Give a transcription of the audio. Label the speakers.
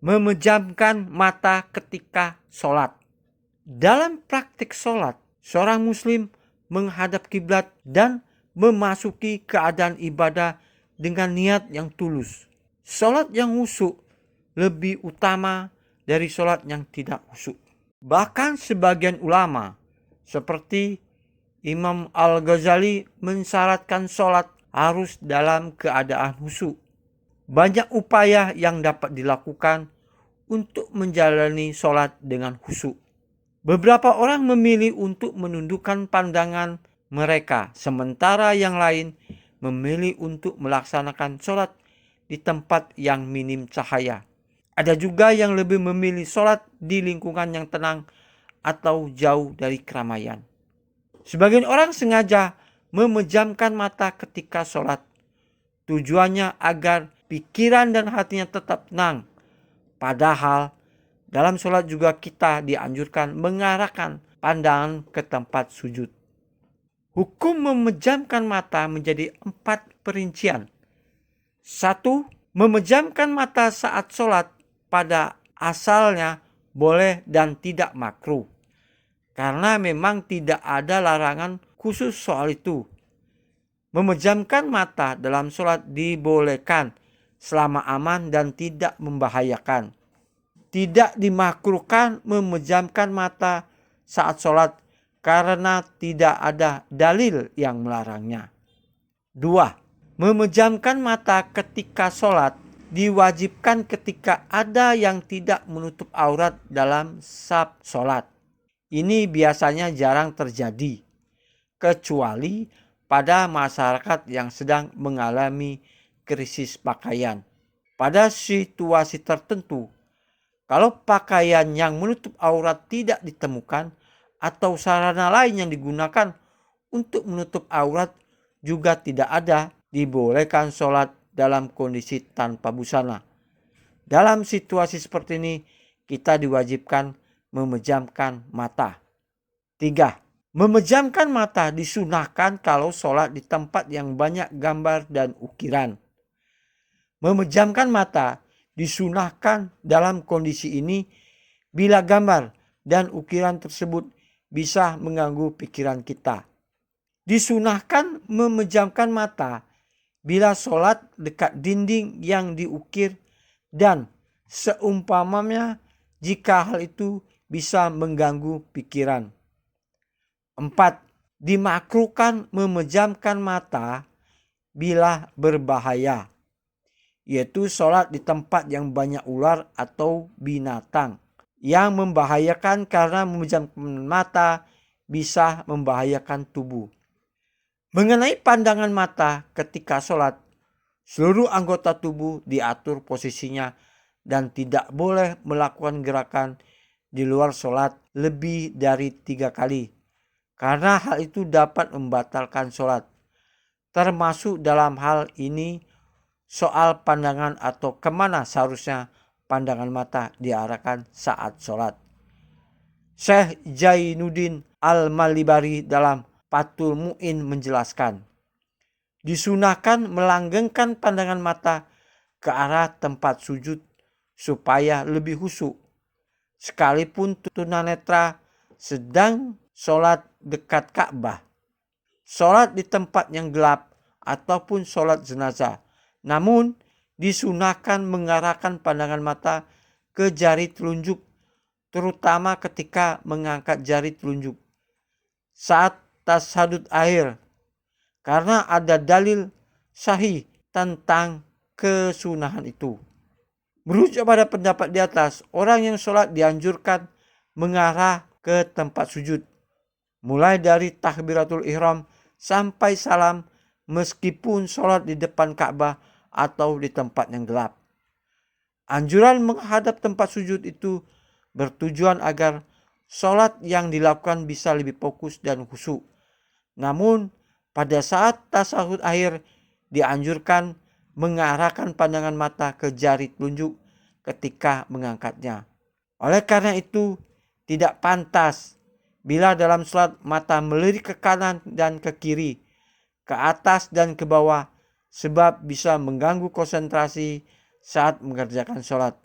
Speaker 1: memejamkan mata ketika sholat. Dalam praktik sholat, seorang muslim menghadap kiblat dan memasuki keadaan ibadah dengan niat yang tulus. Sholat yang khusyuk lebih utama dari sholat yang tidak khusyuk. Bahkan sebagian ulama seperti Imam Al-Ghazali mensyaratkan sholat harus dalam keadaan khusyuk. Banyak upaya yang dapat dilakukan untuk menjalani sholat dengan khusyuk. Beberapa orang memilih untuk menundukkan pandangan mereka, sementara yang lain memilih untuk melaksanakan sholat di tempat yang minim cahaya. Ada juga yang lebih memilih sholat di lingkungan yang tenang atau jauh dari keramaian. Sebagian orang sengaja memejamkan mata ketika sholat. Tujuannya agar pikiran dan hatinya tetap tenang. Padahal dalam sholat juga kita dianjurkan mengarahkan pandangan ke tempat sujud. Hukum memejamkan mata menjadi 4 perincian. 1. Memejamkan mata saat sholat pada asalnya boleh dan tidak makruh. Karena memang tidak ada larangan khusus soal itu. Memejamkan mata dalam sholat dibolehkan selama aman dan tidak membahayakan. Tidak dimakruhkan memejamkan mata saat sholat karena tidak ada dalil yang melarangnya. 2. Memejamkan mata ketika sholat diwajibkan ketika ada yang tidak menutup aurat dalam saf sholat. Ini biasanya jarang terjadi, kecuali pada masyarakat yang sedang mengalami krisis pakaian. Pada situasi tertentu, kalau pakaian yang menutup aurat tidak ditemukan atau sarana lain yang digunakan untuk menutup aurat juga tidak ada, dibolehkan sholat dalam kondisi tanpa busana. Dalam situasi seperti ini, kita diwajibkan memejamkan mata. 3. Memejamkan mata disunahkan kalau sholat di tempat yang banyak gambar dan ukiran. Memejamkan mata disunahkan dalam kondisi ini bila gambar dan ukiran tersebut bisa mengganggu pikiran kita. Disunahkan memejamkan mata bila sholat dekat dinding yang diukir dan seumpamanya jika hal itu bisa mengganggu pikiran. 4. Dimakruhkan memejamkan mata bila berbahaya, yaitu sholat di tempat yang banyak ular atau binatang yang membahayakan karena memejamkan mata bisa membahayakan tubuh. Mengenai pandangan mata ketika sholat, seluruh anggota tubuh diatur posisinya dan tidak boleh melakukan gerakan di luar sholat lebih dari 3 kali. Karena hal itu dapat membatalkan sholat. Termasuk dalam hal ini soal pandangan atau kemana seharusnya pandangan mata diarahkan saat sholat. Syekh Zainuddin Al-Malibari dalam Fathul Mu'in menjelaskan, disunahkan melanggengkan pandangan mata ke arah tempat sujud supaya lebih khusyuk. Sekalipun tunanetra sedang sholat dekat Ka'bah, sholat di tempat yang gelap, ataupun sholat jenazah. Namun disunahkan mengarahkan pandangan mata ke jari telunjuk, terutama ketika mengangkat jari telunjuk saat tasyahud akhir, karena ada dalil sahih tentang kesunahan itu. Merujuk pada pendapat di atas, orang yang sholat dianjurkan mengarah ke tempat sujud, mulai dari takbiratul ihram sampai salam, meskipun sholat di depan Ka'bah atau di tempat yang gelap. Anjuran menghadap tempat sujud itu bertujuan agar sholat yang dilakukan bisa lebih fokus dan khusyuk. Namun pada saat tasyahud akhir dianjurkan mengarahkan pandangan mata ke jari telunjuk ketika mengangkatnya. Oleh karena itu, tidak pantas bila dalam sholat mata melirik ke kanan dan ke kiri, ke atas dan ke bawah, sebab bisa mengganggu konsentrasi saat mengerjakan sholat.